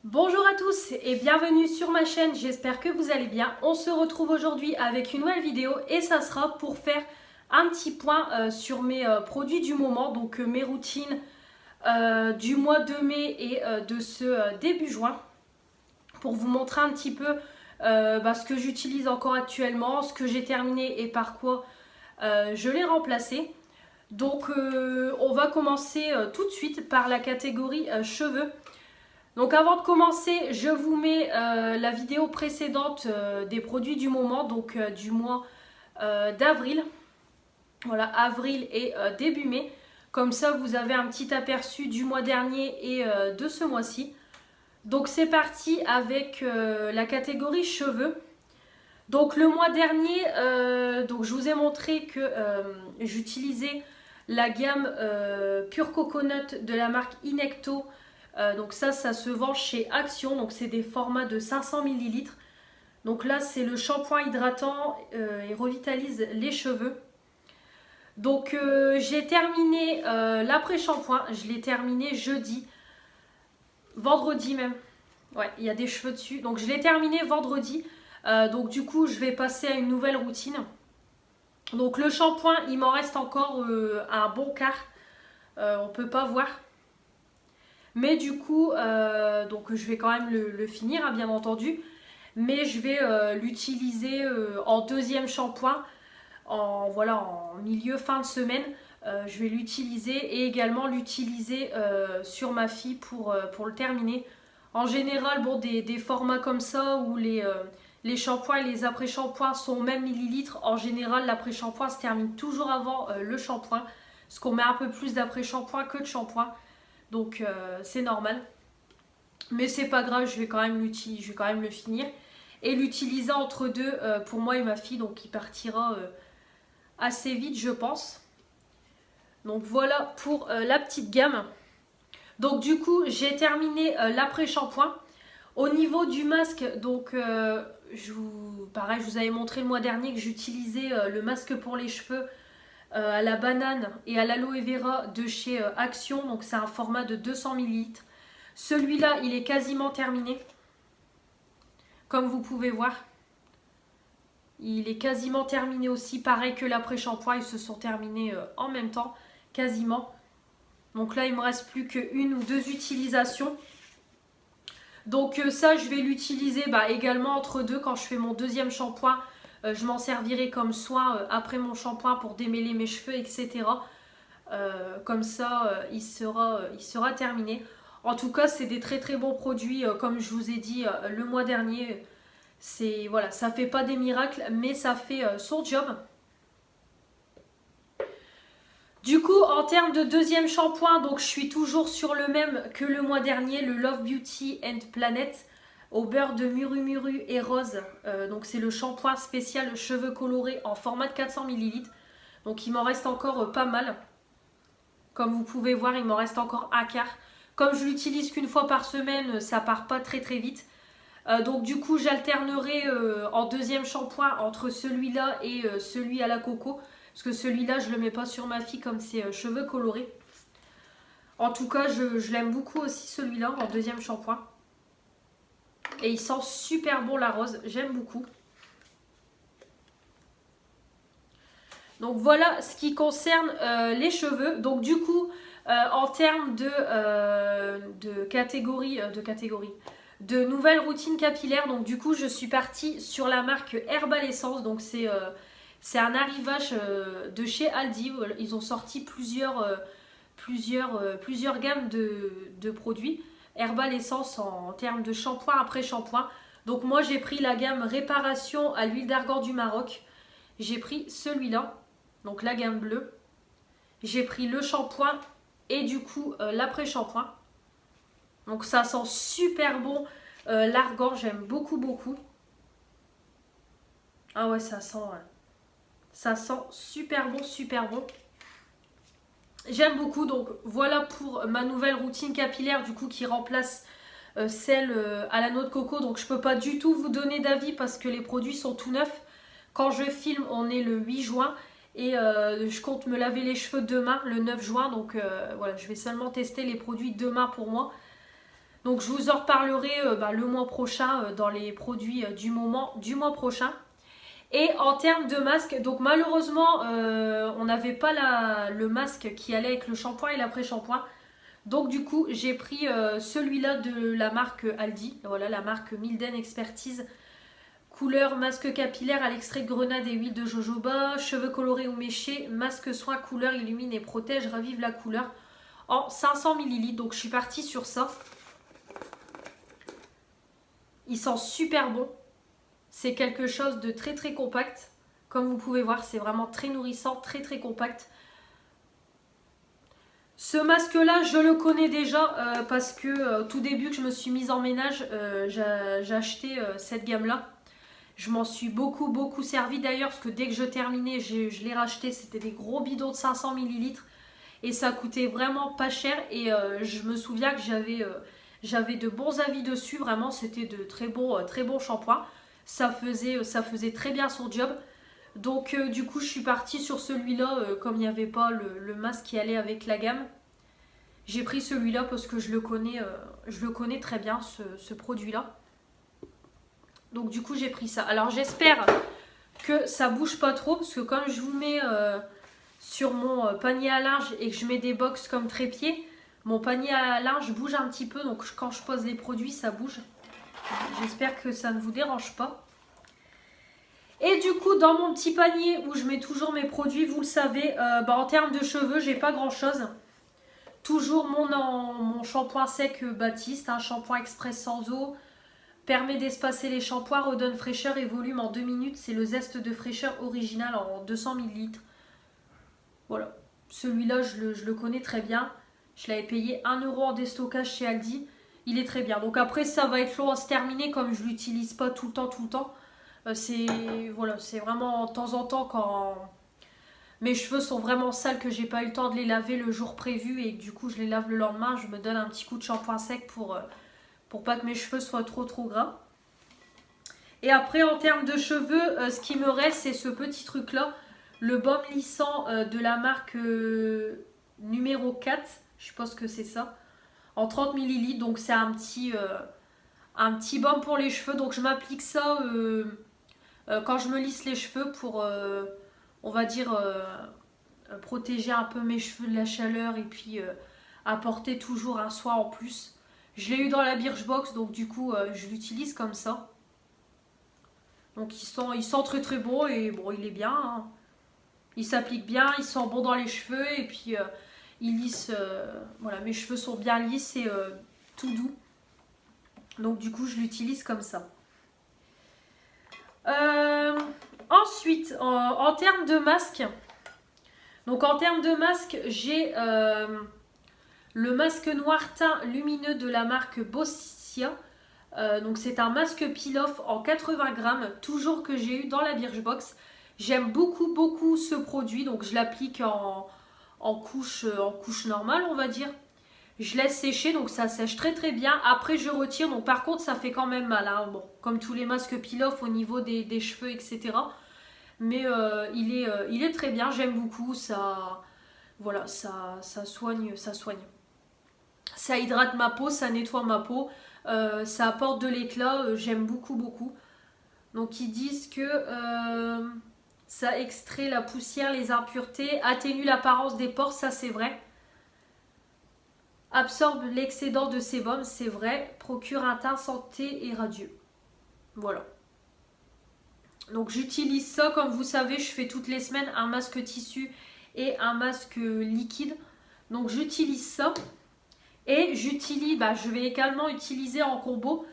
Bonjour à tous et bienvenue sur ma chaîne, j'espère que vous allez bien. On se retrouve aujourd'hui avec une nouvelle vidéo et ça sera pour faire un petit point sur mes produits du moment, donc mes routines du mois de mai et de ce début juin, pour vous montrer un petit peu ce que j'utilise encore actuellement, ce que j'ai terminé et par quoi je l'ai remplacé. Donc on va commencer tout de suite par la catégorie cheveux. Donc avant de commencer, je vous mets la vidéo précédente des produits du moment, donc du mois d'avril. Voilà, avril et début mai. Comme ça, vous avez un petit aperçu du mois dernier et de ce mois-ci. Donc c'est parti avec la catégorie cheveux. Donc le mois dernier, donc je vous ai montré que j'utilisais la gamme Pure Coconut de la marque Inecto. Donc ça se vend chez Action, donc c'est des formats de 500 ml. Donc là c'est le shampoing hydratant et revitalise les cheveux. Donc j'ai terminé l'après-shampoing, je l'ai terminé jeudi, vendredi même. Ouais, il y a des cheveux dessus. Donc je l'ai terminé vendredi. Donc du coup je vais passer à une nouvelle routine. Donc le shampoing il m'en reste encore un bon quart. On peut pas voir. Mais du coup, donc je vais quand même le finir, hein, bien entendu. Mais je vais l'utiliser en deuxième shampoing, en milieu fin de semaine. Je vais l'utiliser et également l'utiliser sur ma fille pour le terminer. En général, bon, des formats comme ça où les shampoings et les après-shampoings sont au même millilitre, en général, l'après-shampoing se termine toujours avant le shampoing. Parce qu'on met un peu plus d'après-shampoing que de shampoing. Donc c'est normal. Mais c'est pas grave, je vais quand même le finir. Et l'utiliser entre deux pour moi et ma fille. Donc il partira assez vite je pense. Donc voilà pour la petite gamme. Donc du coup j'ai terminé l'après-shampoing. Au niveau du masque, donc pareil, je vous avais montré le mois dernier que j'utilisais le masque pour les cheveux à la banane et à l'aloe vera de chez Action. Donc c'est un format de 200 ml. Celui-là, il est quasiment terminé. Comme vous pouvez voir. Il est quasiment terminé aussi. Pareil que l'après-shampoing, ils se sont terminés en même temps. Quasiment. Donc là, il me reste plus qu'une ou deux utilisations. Donc ça, je vais l'utiliser également entre deux quand je fais mon deuxième shampoing. Je m'en servirai comme soin après mon shampoing pour démêler mes cheveux, etc. Comme ça, il sera terminé. En tout cas, c'est des très très bons produits, comme je vous ai dit le mois dernier. Voilà, ça fait pas des miracles, mais ça fait son job. Du coup, en termes de deuxième shampoing, donc je suis toujours sur le même que le mois dernier, le Love Beauty and Planet au beurre de muru muru et rose. Donc c'est le shampoing spécial cheveux colorés en format de 400 ml. Donc il m'en reste encore pas mal. Comme vous pouvez voir, il m'en reste encore un quart. Comme je l'utilise qu'une fois par semaine, ça part pas très très vite. Donc du coup, j'alternerai en deuxième shampoing entre celui-là et celui à la coco. Parce que celui-là, je le mets pas sur ma fille comme c'est cheveux colorés. En tout cas, je l'aime beaucoup aussi celui-là en deuxième shampoing. Et il sent super bon la rose, j'aime beaucoup. Donc voilà ce qui concerne les cheveux. Donc du coup, en termes de catégorie, de nouvelles routines capillaires, donc du coup je suis partie sur la marque Herbal Essence. Donc c'est un arrivage de chez Aldi. Ils ont sorti plusieurs gammes de produits. Herbal Essence en termes de shampoing après shampoing. Donc moi j'ai pris la gamme réparation à l'huile d'argan du Maroc. J'ai pris celui-là. Donc la gamme bleue. J'ai pris le shampoing et du coup l'après-shampoing. Donc ça sent super bon l'argan, j'aime beaucoup beaucoup. Ah ouais, ça sent super bon, super bon. J'aime beaucoup, donc voilà pour ma nouvelle routine capillaire du coup qui remplace celle à la noix de coco. Donc je peux pas du tout vous donner d'avis parce que les produits sont tout neufs. Quand je filme, on est le 8 juin. Et je compte me laver les cheveux demain, le 9 juin. Donc voilà, je vais seulement tester les produits demain pour moi. Donc je vous en reparlerai le mois prochain dans les produits du mois prochain. Et en termes de masque, donc malheureusement on n'avait pas le masque qui allait avec le shampoing et l'après-shampoing. Donc du coup j'ai pris celui-là de la marque Aldi, voilà la marque Milden Expertise. Couleur masque capillaire à l'extrait de grenade et huile de jojoba, cheveux colorés ou méchés, masque soin couleur illumine et protège, ravive la couleur en 500 ml. Donc je suis partie sur ça. Il sent super bon. C'est quelque chose de très très compact. Comme vous pouvez voir, c'est vraiment très nourrissant, très très compact. Ce masque là je le connais déjà parce que au tout début que je me suis mise en ménage, j'ai acheté cette gamme là. Je m'en suis beaucoup servi d'ailleurs parce que dès que je terminais, je l'ai racheté. C'était des gros bidons de 500 ml et ça coûtait vraiment pas cher. Et je me souviens que j'avais de bons avis dessus. Vraiment, c'était de très bons shampoings. Ça faisait très bien son job. Donc du coup, je suis partie sur celui-là comme il n'y avait pas le masque qui allait avec la gamme. J'ai pris celui-là parce que je le connais très bien, ce produit-là. Donc du coup j'ai pris ça. Alors j'espère que ça bouge pas trop parce que comme je vous mets sur mon panier à linge et que je mets des box comme trépied, mon panier à linge bouge un petit peu. Donc quand je pose les produits ça bouge. J'espère que ça ne vous dérange pas. Et du coup dans mon petit panier où je mets toujours mes produits, vous le savez, en termes de cheveux j'ai pas grand chose. Toujours mon shampoing sec Baptiste, un shampoing express sans eau. Permet d'espacer les shampoings, redonne fraîcheur et volume en 2 minutes. C'est le zeste de fraîcheur original en 200 ml. Voilà. Celui-là, je le connais très bien. Je l'avais payé 1 € en déstockage chez Aldi. Il est très bien. Donc après, ça va être long à se terminer comme je ne l'utilise pas tout le temps. C'est vraiment de temps en temps quand mes cheveux sont vraiment sales, que j'ai pas eu le temps de les laver le jour prévu et que du coup je les lave le lendemain. Je me donne un petit coup de shampoing sec pour pas que mes cheveux soient trop gras. Et après en termes de cheveux, ce qui me reste c'est ce petit truc là, le baume lissant de la marque numéro 4, je pense que c'est ça, en 30 ml. Donc c'est un petit baume pour les cheveux. Donc je m'applique ça quand je me lisse les cheveux pour on va dire protéger un peu mes cheveux de la chaleur et puis apporter toujours un soin en plus. Je l'ai eu dans la Birchbox, donc du coup je l'utilise comme ça. Donc il sent très bon et bon il est bien. Hein. Il s'applique bien, il sent bon dans les cheveux et puis il lisse. Voilà, mes cheveux sont bien lisses et tout doux. Donc du coup je l'utilise comme ça. Ensuite, en termes de masque, donc en termes de masque, j'ai le masque noir teint lumineux de la marque Boscia. Donc c'est un masque peel-off en 80 grammes, toujours que j'ai eu dans la Birchbox. J'aime beaucoup ce produit, donc je l'applique en couche normale, on va dire. Je laisse sécher, donc ça sèche très bien. Après je retire, donc par contre ça fait quand même mal, hein. Bon, comme tous les masques peel-off au niveau des cheveux, etc. Mais il est très bien, j'aime beaucoup, ça soigne. Ça hydrate ma peau, ça nettoie ma peau, ça apporte de l'éclat, j'aime beaucoup. Donc ils disent que ça extrait la poussière, les impuretés, atténue l'apparence des pores, ça c'est vrai. Absorbe l'excédent de sébum, c'est vrai. Procure un teint santé et radieux. Voilà. Donc j'utilise ça, comme vous savez, je fais toutes les semaines un masque tissu et un masque liquide. Donc j'utilise ça. Et j'utilise, je vais également utiliser en combo,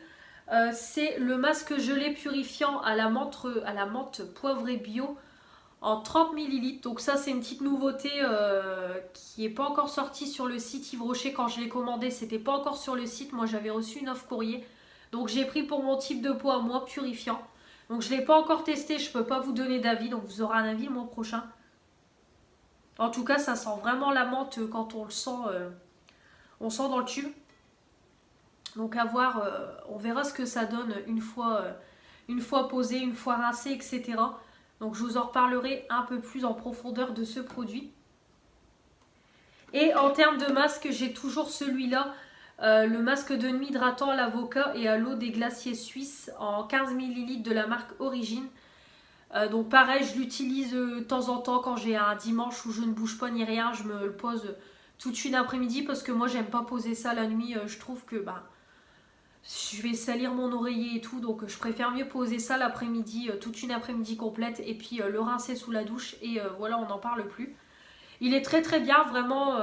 c'est le masque gelé purifiant à la menthe poivrée bio en 30 ml. Donc ça c'est une petite nouveauté qui n'est pas encore sortie sur le site Yves Rocher. Quand je l'ai commandé, c'était pas encore sur le site. Moi j'avais reçu une offre courrier. Donc j'ai pris pour mon type de peau à moi, purifiant. Donc je ne l'ai pas encore testé, je ne peux pas vous donner d'avis. Donc vous aurez un avis le mois prochain. En tout cas ça sent vraiment la menthe quand on le sent. On sent dans le tube. Donc à voir, on verra ce que ça donne une fois posé, une fois rincé, etc. Donc je vous en reparlerai un peu plus en profondeur de ce produit. Et en termes de masque, j'ai toujours celui-là le masque de nuit hydratant à l'avocat et à l'eau des glaciers suisses en 15 ml de la marque Origine. Donc pareil, je l'utilise de temps en temps quand j'ai un dimanche où je ne bouge pas ni rien, je me le pose toute une après-midi parce que moi j'aime pas poser ça la nuit, je trouve que je vais salir mon oreiller et tout, donc je préfère mieux poser ça l'après-midi, toute une après-midi complète et puis le rincer sous la douche et voilà, on n'en parle plus. Il est très très bien, vraiment,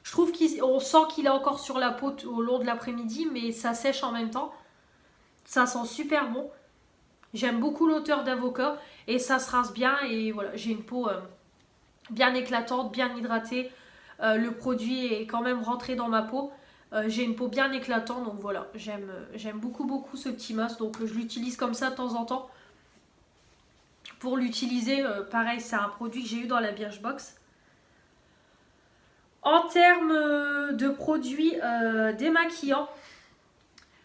je trouve qu'on sent qu'il est encore sur la peau au long de l'après-midi mais ça sèche en même temps, ça sent super bon. J'aime beaucoup l'odeur d'avocat et ça se rince bien et voilà, j'ai une peau bien éclatante, bien hydratée. Le produit est quand même rentré dans ma peau. J'ai une peau bien éclatante donc voilà, j'aime beaucoup ce petit masque donc je l'utilise comme ça de temps en temps. Pour l'utiliser, pareil, c'est un produit que j'ai eu dans la Birchbox. En termes de produits démaquillants,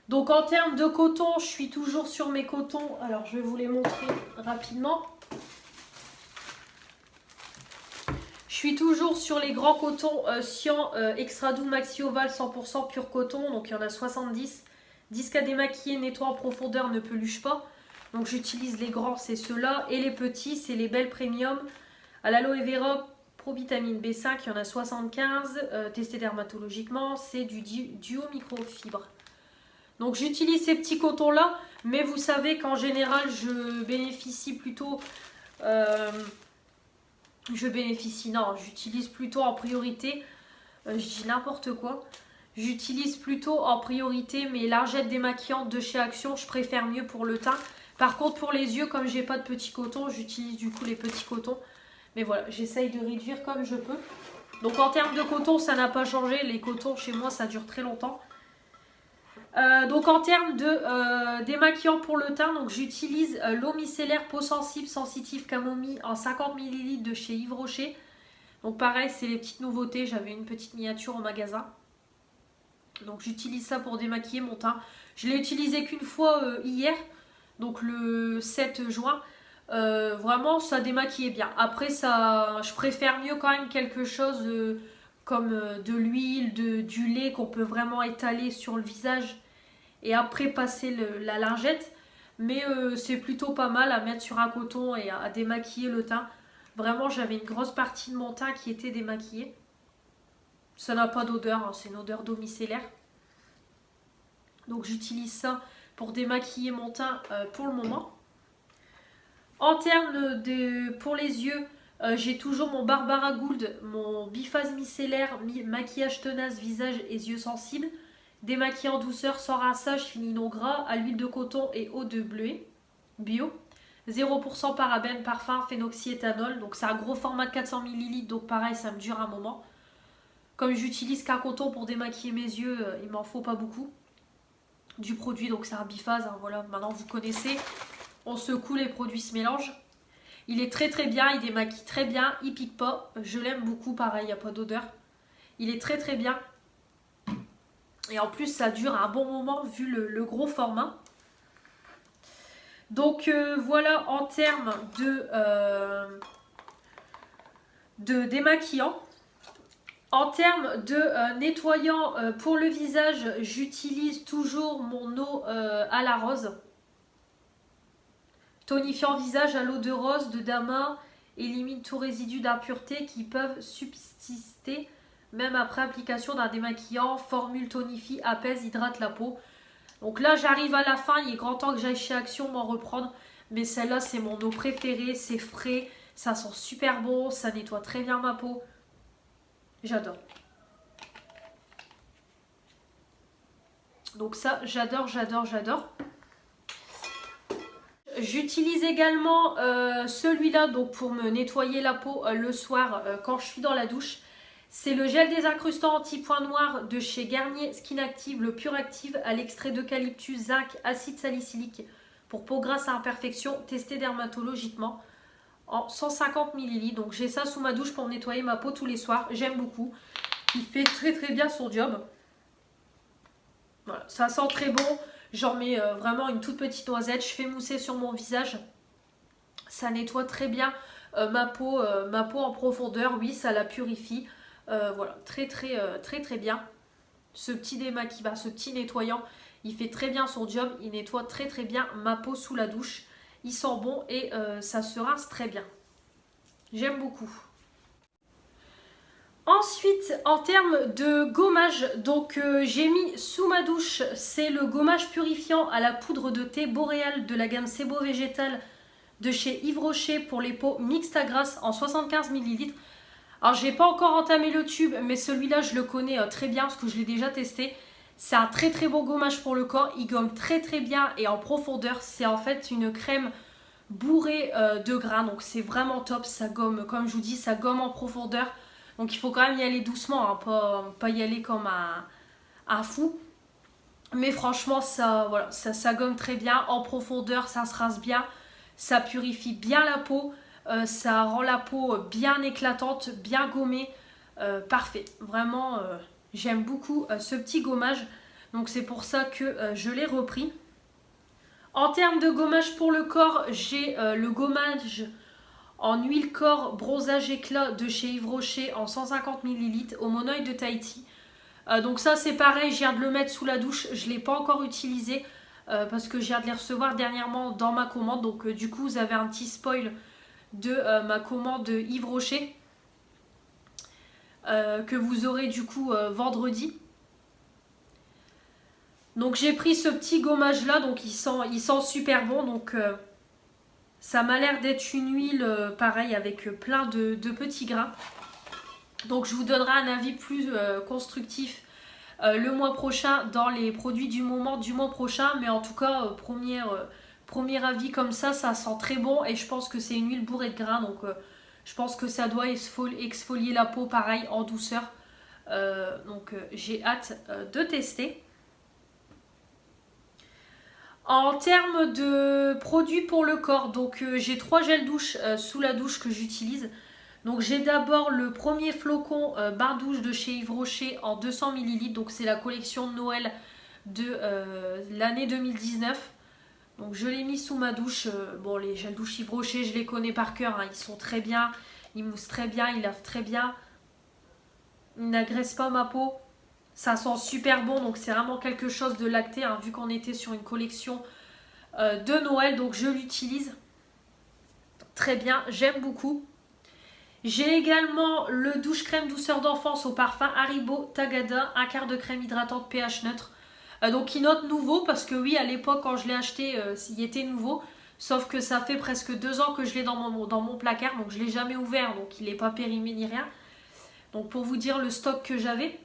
donc en termes de coton, je suis toujours sur mes cotons. Alors je vais vous les montrer rapidement. Je suis toujours sur les grands cotons Sian Extra Doux Maxi Oval 100% pur coton. Donc il y en a 70. Disque à démaquiller, nettoie en profondeur, ne peluche pas. Donc j'utilise les grands, c'est ceux-là. Et les petits, c'est les Belles Premium à l'aloe vera provitamine B5. Il y en a 75. Testé dermatologiquement, c'est du duo microfibre. Donc j'utilise ces petits cotons là, mais vous savez qu'en général je bénéficie plutôt, j'utilise plutôt en priorité, je dis n'importe quoi, j'utilise plutôt en priorité mes lingettes démaquillantes de chez Action, je préfère mieux pour le teint. Par contre pour les yeux, comme j'ai pas de petits cotons, j'utilise du coup les petits cotons, mais voilà, j'essaye de réduire comme je peux. Donc en termes de coton, ça n'a pas changé, les cotons chez moi ça dure très longtemps. Donc en termes de démaquillant pour le teint, donc j'utilise l'eau micellaire peau sensible sensitive camomille en 50 ml de chez Yves Rocher. Donc pareil, c'est les petites nouveautés, j'avais une petite miniature au magasin. Donc j'utilise ça pour démaquiller mon teint. Je l'ai utilisé qu'une fois hier, donc le 7 juin. Vraiment ça démaquillait bien. Après ça, je préfère mieux quand même quelque chose comme de l'huile, du lait qu'on peut vraiment étaler sur le visage et après passer la lingette. Mais c'est plutôt pas mal à mettre sur un coton et à démaquiller le teint. Vraiment, j'avais une grosse partie de mon teint qui était démaquillée. Ça n'a pas d'odeur, hein, c'est une odeur d'eau micellaire. Donc j'utilise ça pour démaquiller mon teint pour le moment. En termes pour les yeux, j'ai toujours mon Barbara Gould, mon biphase micellaire, maquillage tenace, visage et yeux sensibles. Démaquillant en douceur, sans rinçage, fini non gras, à l'huile de coton et eau de bleuet, bio. 0% parabènes, parfum, phénoxyéthanol. Donc c'est un gros format de 400 ml, donc pareil, ça me dure un moment. Comme j'utilise qu'un coton pour démaquiller mes yeux, il m'en faut pas beaucoup. Du produit, donc c'est un biphase, hein, voilà, maintenant vous connaissez. On secoue, les produits se mélangent. Il est très très bien, il démaquille très bien, il pique pas. Je l'aime beaucoup, pareil, il n'y a pas d'odeur. Il est très très bien. Et en plus, ça dure un bon moment vu le gros format. Donc voilà en termes de démaquillant. En termes de nettoyant pour le visage, j'utilise toujours mon eau à la rose. Tonifiant visage à l'eau de rose de Dama, élimine tout résidu d'impureté qui peuvent subsister même après application d'un démaquillant. Formule tonifie, apaise, hydrate la peau. Donc là j'arrive à la fin, il est grand temps que j'aille chez Action m'en reprendre. Mais celle-là c'est mon eau préférée, c'est frais, ça sent super bon, ça nettoie très bien ma peau. J'adore. Donc ça j'adore. J'utilise également celui-là donc pour me nettoyer la peau le soir quand je suis dans la douche. C'est le gel désincrustant anti-point noir de chez Garnier Skin Active, le Pure Active à l'extrait d'eucalyptus, zinc, acide salicylique pour peau grasse à imperfection, testé dermatologiquement en 150 ml. Donc j'ai ça sous ma douche pour nettoyer ma peau tous les soirs. J'aime beaucoup. Il fait très très bien son job. Voilà, ça sent très bon. J'en mets vraiment une toute petite noisette. Je fais mousser sur mon visage. Ça nettoie très bien ma peau en profondeur. Oui, ça la purifie. Voilà, très bien. ce petit démaquillant, ce petit nettoyant, il fait très bien son job. Il nettoie très très bien ma peau sous la douche. Il sent bon et ça se rince très bien. J'aime beaucoup. Ensuite, en termes de gommage, donc j'ai mis sous ma douche, c'est le gommage purifiant à la poudre de thé boréal de la gamme Sebo Végétal de chez Yves Rocher pour les peaux mixtes à grasse en 75 ml. Alors, j'ai pas encore entamé le tube, mais celui-là, je le connais très bien parce que je l'ai déjà testé. C'est un très très bon gommage pour le corps. Il gomme très très bien et en profondeur. C'est en fait une crème bourrée de grains. Donc, c'est vraiment top. Ça gomme, comme je vous dis, ça gomme en profondeur. Donc, il faut quand même y aller doucement, hein, pas y aller comme un fou. Mais franchement, ça, voilà, ça gomme très bien. En profondeur, ça se rince bien. Ça purifie bien la peau. Ça rend la peau bien éclatante, bien gommée. Parfait. Vraiment, j'aime beaucoup ce petit gommage. Donc c'est pour ça que je l'ai repris. En termes de gommage pour le corps, j'ai le gommage en huile corps bronzage éclat de chez Yves Rocher en 150 ml au monoeil de Tahiti. Donc ça c'est pareil, je viens de le mettre sous la douche. Je ne l'ai pas encore utilisé parce que je viens de les recevoir dernièrement dans ma commande. Donc du coup vous avez un petit spoil de ma commande Yves Rocher que vous aurez du coup vendredi. Donc j'ai pris ce petit gommage là, donc il sent super bon. Donc ça m'a l'air d'être une huile pareil avec plein de petits grains. Donc je vous donnerai un avis plus constructif le mois prochain dans les produits du moment du mois prochain. Mais en tout cas premier avis comme ça sent très bon et je pense que c'est une huile bourrée de grains. Donc je pense que ça doit exfolier la peau pareil en douceur. Donc j'ai hâte de tester. En termes de produits pour le corps, donc j'ai 3 gels douche sous la douche que j'utilise. Donc j'ai d'abord le premier flocon bain douche de chez Yves Rocher en 200 ml. Donc c'est la collection de Noël de l'année 2019. Donc je l'ai mis sous ma douche. Bon, les gels douche Yves Rocher, je les connais par cœur, hein. Ils sont très bien, ils moussent très bien, ils lavent très bien. Ils n'agressent pas ma peau. Ça sent super bon, donc c'est vraiment quelque chose de lacté, hein, vu qu'on était sur une collection de Noël. Donc je l'utilise très bien, j'aime beaucoup. J'ai également le douche crème douceur d'enfance au parfum Haribo Tagada, un quart de crème hydratante pH neutre. Donc il note nouveau parce que oui, à l'époque quand je l'ai acheté, il était nouveau. Sauf que ça fait presque 2 ans que je l'ai dans mon placard, donc je ne l'ai jamais ouvert, donc il n'est pas périmé ni rien. Donc pour vous dire le stock que j'avais.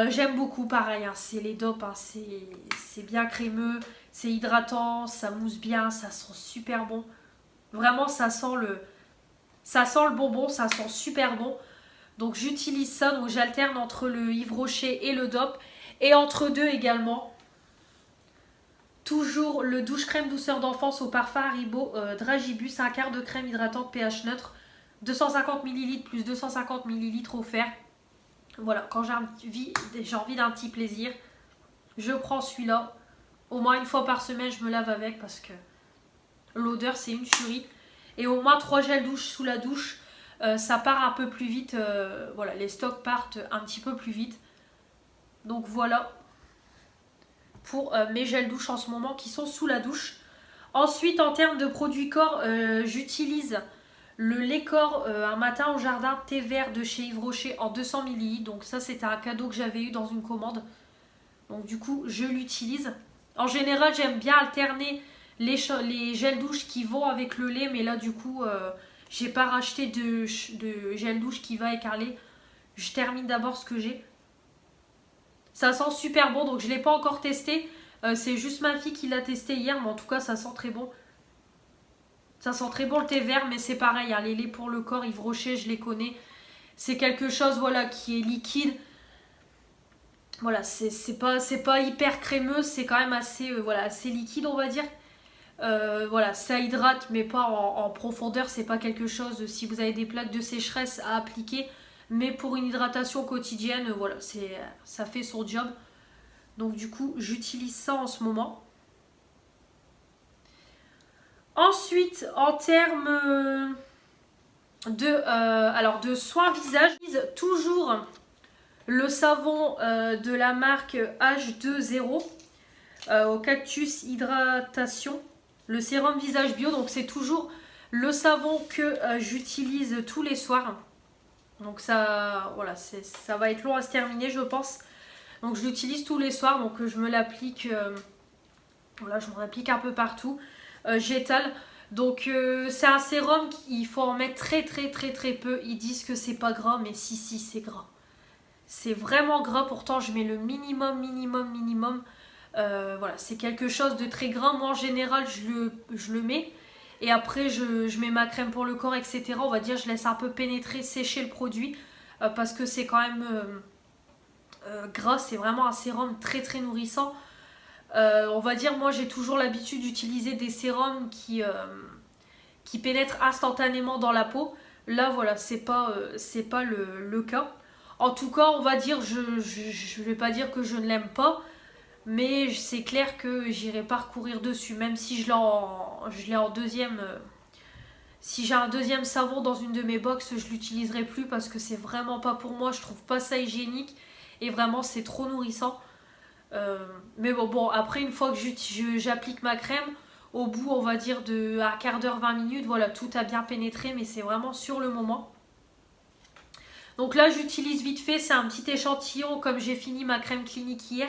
J'aime beaucoup, pareil, hein, c'est les dopes, hein, c'est bien crémeux, c'est hydratant, ça mousse bien, ça sent super bon. Vraiment, ça sent le bonbon, ça sent super bon. Donc j'utilise ça, donc j'alterne entre le Yves Rocher et le dope. Et entre deux également, toujours le douche crème douceur d'enfance au parfum Haribo Dragibus, un quart de crème hydratante pH neutre, 250 ml plus 250 ml offert. Voilà, quand j'ai envie d'un petit plaisir, je prends celui-là. Au moins une fois par semaine, je me lave avec parce que l'odeur, c'est une tuerie. Et au moins 3 gels douche sous la douche, ça part un peu plus vite. Voilà, les stocks partent un petit peu plus vite. Donc voilà pour mes gels douche en ce moment qui sont sous la douche. Ensuite, en termes de produits corps, j'utilise le lait corps un matin au jardin thé vert de chez Yves Rocher en 200 ml. Donc ça c'était un cadeau que j'avais eu dans une commande. Donc du coup je l'utilise. En général j'aime bien alterner les gels douche qui vont avec le lait. Mais là du coup j'ai pas racheté de gel douche qui va avec un lait. Je termine d'abord ce que j'ai. Ça sent super bon, donc je ne l'ai pas encore testé. C'est juste ma fille qui l'a testé hier. Mais en tout cas ça sent très bon. Ça sent très bon le thé vert, mais c'est pareil, hein, les laits pour le corps, Yves Rocher, je les connais. C'est quelque chose voilà, qui est liquide. Voilà, c'est pas hyper crémeux, c'est quand même assez, voilà, assez liquide, on va dire. Voilà, ça hydrate, mais pas en profondeur. C'est pas quelque chose, si vous avez des plaques de sécheresse à appliquer. Mais pour une hydratation quotidienne, voilà, ça fait son job. Donc du coup, j'utilise ça en ce moment. Ensuite, en termes de soins visage, toujours le savon de la marque H2O au cactus hydratation, le sérum visage bio. Donc c'est toujours le savon que j'utilise tous les soirs. Donc ça, voilà, ça va être long à se terminer, je pense. Donc je l'utilise tous les soirs, donc je me l'applique, voilà, je m'en applique un peu partout. J'étale. Donc c'est un sérum qu'il faut en mettre très peu. Ils disent que c'est pas gras, mais si c'est gras. C'est vraiment gras, pourtant je mets le minimum. Voilà, c'est quelque chose de très gras. Moi en général je le mets. Et après je mets ma crème pour le corps, etc. On va dire je laisse un peu pénétrer, sécher le produit. Parce que c'est quand même gras. C'est vraiment un sérum très nourrissant. On va dire, moi j'ai toujours l'habitude d'utiliser des sérums qui pénètrent instantanément dans la peau. Là voilà, c'est pas le cas. En tout cas, on va dire, je vais pas dire que je ne l'aime pas, mais c'est clair que j'irai pas recourir dessus, même si je l'ai en deuxième. Si j'ai un deuxième savon dans une de mes box, je l'utiliserai plus parce que c'est vraiment pas pour moi. Je trouve pas ça hygiénique et vraiment c'est trop nourrissant. Mais bon, après une fois que j'applique ma crème, au bout on va dire de un quart d'heure, 20 minutes, voilà, tout a bien pénétré, mais c'est vraiment sur le moment. Donc là j'utilise vite fait, c'est un petit échantillon comme j'ai fini ma crème clinique hier,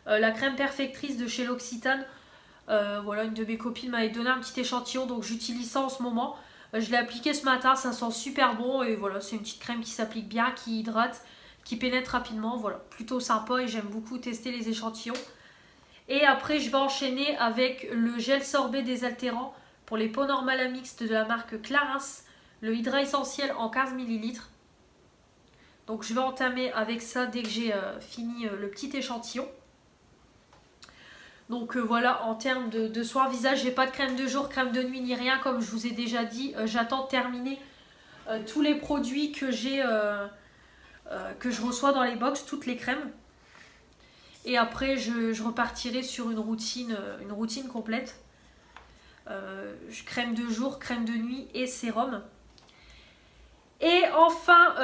la crème perfectrice de chez L'Occitane. Voilà, une de mes copines m'avait donné un petit échantillon, donc j'utilise ça en ce moment. Je l'ai appliqué ce matin, ça sent super bon et voilà, c'est une petite crème qui s'applique bien, qui hydrate, qui pénètre rapidement, voilà, plutôt sympa et j'aime beaucoup tester les échantillons. Et après je vais enchaîner avec le gel sorbet désaltérant pour les peaux normales à mixte de la marque Clarins, le Hydra Essentiel en 15 ml. Donc je vais entamer avec ça dès que j'ai fini le petit échantillon. Donc voilà, en termes de soin visage, j'ai pas de crème de jour, crème de nuit ni rien, comme je vous ai déjà dit. J'attends de terminer tous les produits que j'ai, que je reçois dans les box, toutes les crèmes. Et après, je repartirai sur une routine complète. Crème de jour, crème de nuit et sérum. Et enfin,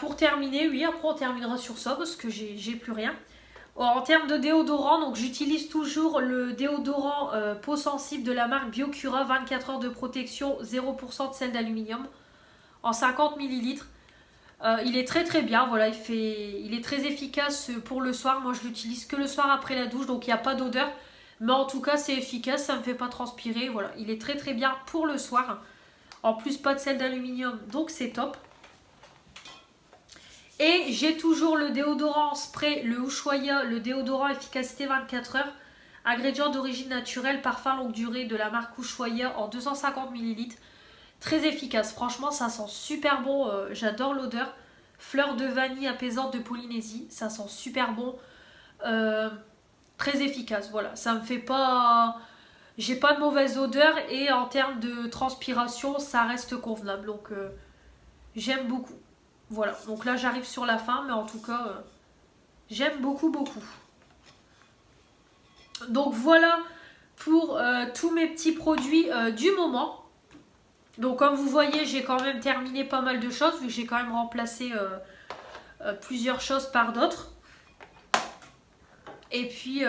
pour terminer, oui, après on terminera sur ça parce que j'ai plus rien. En termes de déodorant, donc j'utilise toujours le déodorant peau sensible de la marque Biocura, 24 heures de protection, 0% de sel d'aluminium en 50 ml. Il est très bien, voilà, il est très efficace pour le soir. Moi je l'utilise que le soir après la douche, donc il n'y a pas d'odeur. Mais en tout cas c'est efficace, ça ne me fait pas transpirer. Voilà, il est très bien pour le soir. En plus pas de sel d'aluminium, donc c'est top. Et j'ai toujours le déodorant spray, le Ushuaïa, le déodorant efficacité 24 heures. Ingrédient d'origine naturelle, parfum longue durée de la marque Ushuaïa en 250 ml. Très efficace, franchement ça sent super bon, j'adore l'odeur. Fleur de vanille apaisante de Polynésie, ça sent super bon. Très efficace, voilà, ça me fait pas... J'ai pas de mauvaise odeur et en termes de transpiration, ça reste convenable, donc j'aime beaucoup. Voilà, donc là j'arrive sur la fin, mais en tout cas, j'aime beaucoup. Donc voilà pour tous mes petits produits du moment. Donc comme vous voyez, j'ai quand même terminé pas mal de choses, vu que j'ai quand même remplacé plusieurs choses par d'autres. Et puis,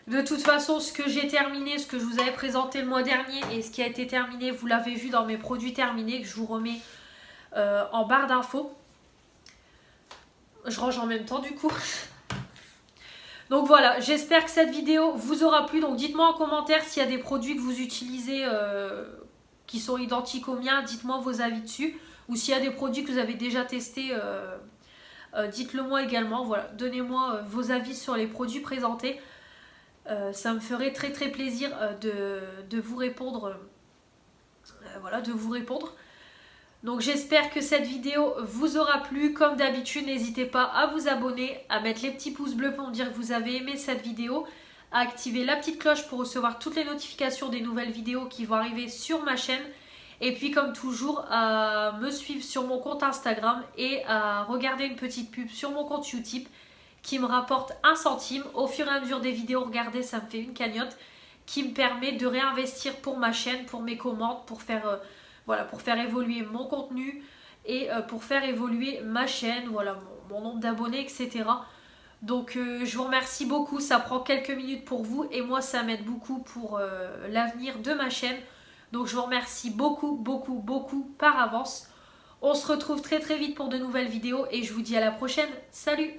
de toute façon, ce que j'ai terminé, ce que je vous avais présenté le mois dernier et ce qui a été terminé, vous l'avez vu dans mes produits terminés, que je vous remets en barre d'infos. Je range en même temps du coup. Donc voilà, j'espère que cette vidéo vous aura plu. Donc dites-moi en commentaire s'il y a des produits que vous utilisez qui sont identiques aux miens. Dites-moi vos avis dessus. Ou s'il y a des produits que vous avez déjà testés, dites-le moi également. Voilà, donnez-moi vos avis sur les produits présentés. Ça me ferait très plaisir de vous répondre. Voilà, de vous répondre. Donc j'espère que cette vidéo vous aura plu. Comme d'habitude, n'hésitez pas à vous abonner, à mettre les petits pouces bleus pour me dire que vous avez aimé cette vidéo, à activer la petite cloche pour recevoir toutes les notifications des nouvelles vidéos qui vont arriver sur ma chaîne. Et puis comme toujours, à me suivre sur mon compte Instagram et à regarder une petite pub sur mon compte YouTube qui me rapporte 1 centime. Au fur et à mesure des vidéos regardées, ça me fait une cagnotte qui me permet de réinvestir pour ma chaîne, pour mes commandes, pour faire... voilà, pour faire évoluer mon contenu et pour faire évoluer ma chaîne, voilà, mon nombre d'abonnés, etc. Donc je vous remercie beaucoup, ça prend quelques minutes pour vous et moi ça m'aide beaucoup pour l'avenir de ma chaîne. Donc je vous remercie beaucoup, beaucoup, beaucoup par avance. On se retrouve très très vite pour de nouvelles vidéos et je vous dis à la prochaine. Salut!